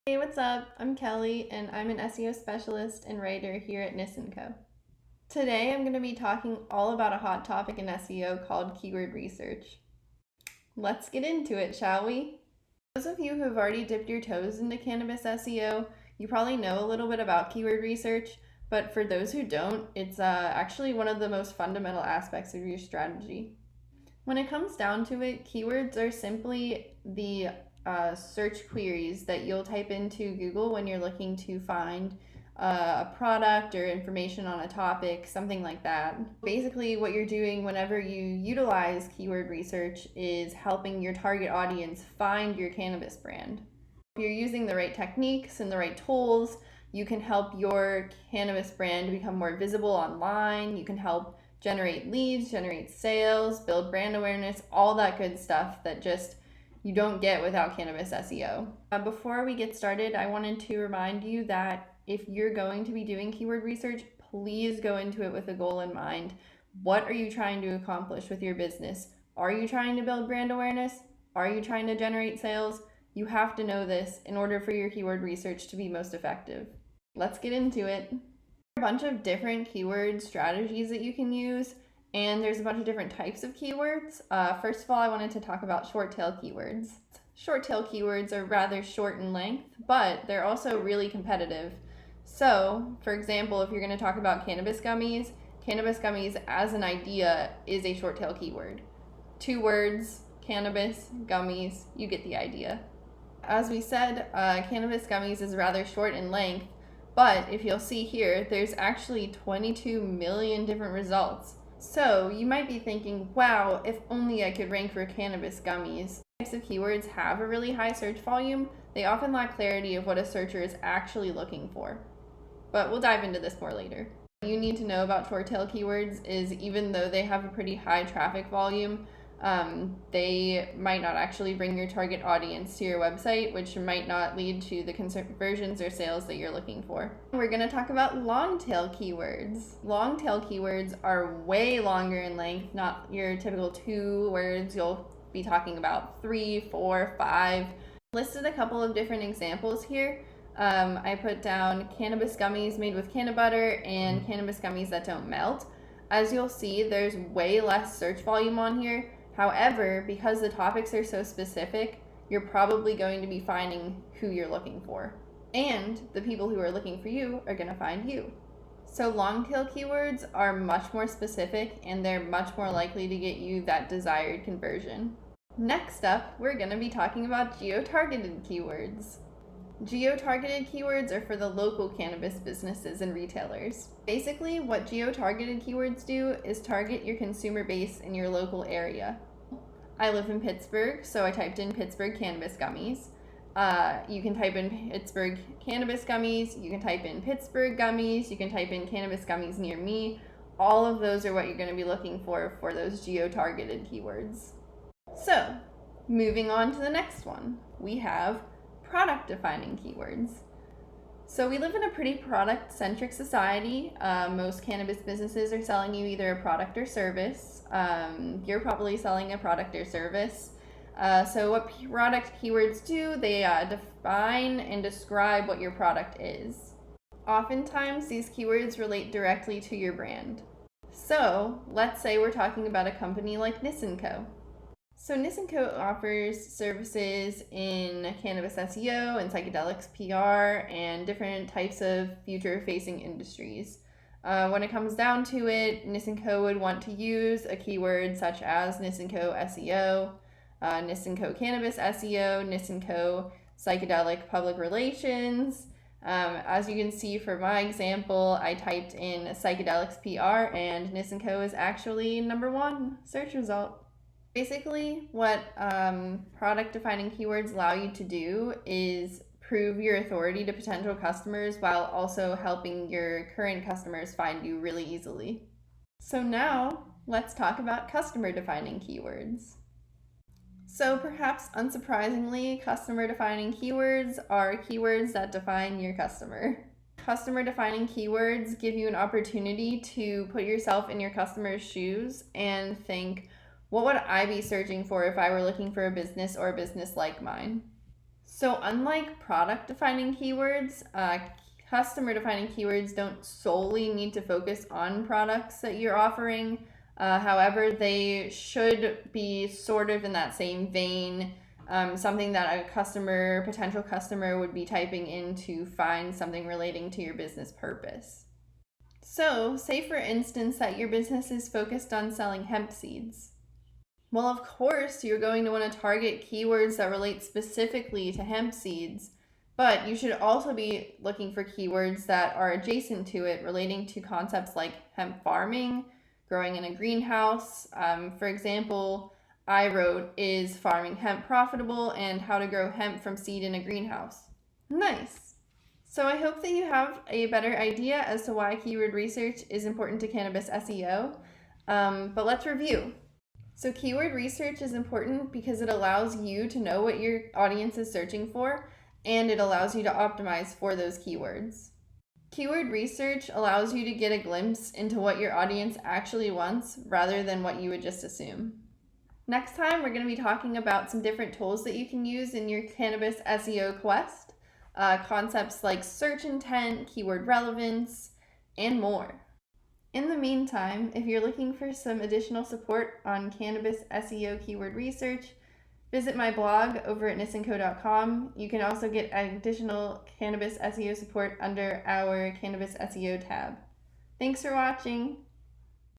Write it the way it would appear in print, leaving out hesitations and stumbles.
Hey, what's up? I'm Kelly, and I'm an SEO specialist and writer here at NisonCo. Today, I'm going to be talking all about a hot topic in SEO called keyword research. Let's get into it, shall we? Those of you who have already dipped your toes into cannabis SEO, you probably know a little bit about keyword research, but for those who don't, it's actually one of the most fundamental aspects of your strategy. When it comes down to it, keywords are simply the search queries that you'll type into Google when you're looking to find a product or information on a topic, something like that. Basically, what you're doing whenever you utilize keyword research is helping your target audience find your cannabis brand. If you're using the right techniques and the right tools, you can help your cannabis brand become more visible online. You can help generate leads, generate sales, build brand awareness, all that good stuff that just you don't get without cannabis SEO. Before we get started, I wanted to remind you that if you're going to be doing keyword research, please go into it with a goal in mind. What are you trying to accomplish with your business? Are you trying to build brand awareness? Are you trying to generate sales? You have to know this in order for your keyword research to be most effective. Let's get into it. A bunch of different keyword strategies that you can use, and there's a bunch of different types of keywords. First of all, I wanted to talk about short tail keywords. Short tail keywords are rather short in length, but they're also really competitive. So, for example, if you're going to talk about cannabis gummies as an idea is a short tail keyword. 2 words, cannabis, gummies, you get the idea. As we said, cannabis gummies is rather short in length, but if you'll see here, there's actually 22 million different results. So you might be thinking, wow, if only I could rank for cannabis gummies. Types of keywords have a really high search volume. They often lack clarity of what a searcher is actually looking for. But we'll dive into this more later. What you need to know about short tail keywords is even though they have a pretty high traffic volume, they might not actually bring your target audience to your website, which might not lead to the conversions or sales that you're looking for. We're going to talk about long tail keywords. Long tail keywords are way longer in length, not your typical 2 words. You'll be talking about 3, 4, 5. Listed a couple of different examples here. I put down cannabis gummies made with canna butter and cannabis gummies that don't melt. As you'll see, there's way less search volume on here. However, because the topics are so specific, you're probably going to be finding who you're looking for. And the people who are looking for you are going to find you. So long tail keywords are much more specific and they're much more likely to get you that desired conversion. Next up, we're going to be talking about geotargeted keywords. Geotargeted keywords are for the local cannabis businesses and retailers. Basically, what geotargeted keywords do is target your consumer base in your local area. I live in Pittsburgh, so I typed in Pittsburgh cannabis gummies. You can type in Pittsburgh cannabis gummies, you can type in Pittsburgh gummies, you can type in cannabis gummies near me. All of those are what you're going to be looking for those geotargeted keywords. So, moving on to the next one, we have product defining keywords. So we live in a pretty product centric society. Most cannabis businesses are selling you either a product or service. You're probably selling a product or service. So what product keywords do, they define and describe what your product is. Oftentimes these keywords relate directly to your brand. So let's say we're talking about a company like NisonCo. So NisonCo offers services in cannabis SEO and psychedelics PR and different types of future-facing industries. When it comes down to it, NisonCo would want to use a keyword such as NisonCo SEO, NisonCo Cannabis SEO, NisonCo Psychedelic Public Relations. As you can see from my example, I typed in psychedelics PR and NisonCo is actually #1 search result. Basically, what product defining keywords allow you to do is prove your authority to potential customers while also helping your current customers find you really easily. So now, let's talk about customer defining keywords. So perhaps unsurprisingly, customer defining keywords are keywords that define your customer. Customer defining keywords give you an opportunity to put yourself in your customer's shoes and think, what would I be searching for if I were looking for a business or a business like mine? So unlike product defining keywords, customer defining keywords don't solely need to focus on products that you're offering. However, they should be sort of in that same vein, something that a potential customer would be typing in to find something relating to your business purpose. So, say for instance that your business is focused on selling hemp seeds. Well, of course, you're going to want to target keywords that relate specifically to hemp seeds, but you should also be looking for keywords that are adjacent to it, relating to concepts like hemp farming, growing in a greenhouse. For example, I wrote, "Is farming hemp profitable?" and "How to grow hemp from seed in a greenhouse." Nice. So I hope that you have a better idea as to why keyword research is important to cannabis SEO. But let's review. So keyword research is important because it allows you to know what your audience is searching for, and it allows you to optimize for those keywords. Keyword research allows you to get a glimpse into what your audience actually wants rather than what you would just assume. Next time, we're going to be talking about some different tools that you can use in your cannabis SEO quest, concepts like search intent, keyword relevance, and more. In the meantime, if you're looking for some additional support on cannabis SEO keyword research, visit my blog over at NisonCo.com. You can also get additional cannabis SEO support under our Cannabis SEO tab. Thanks for watching.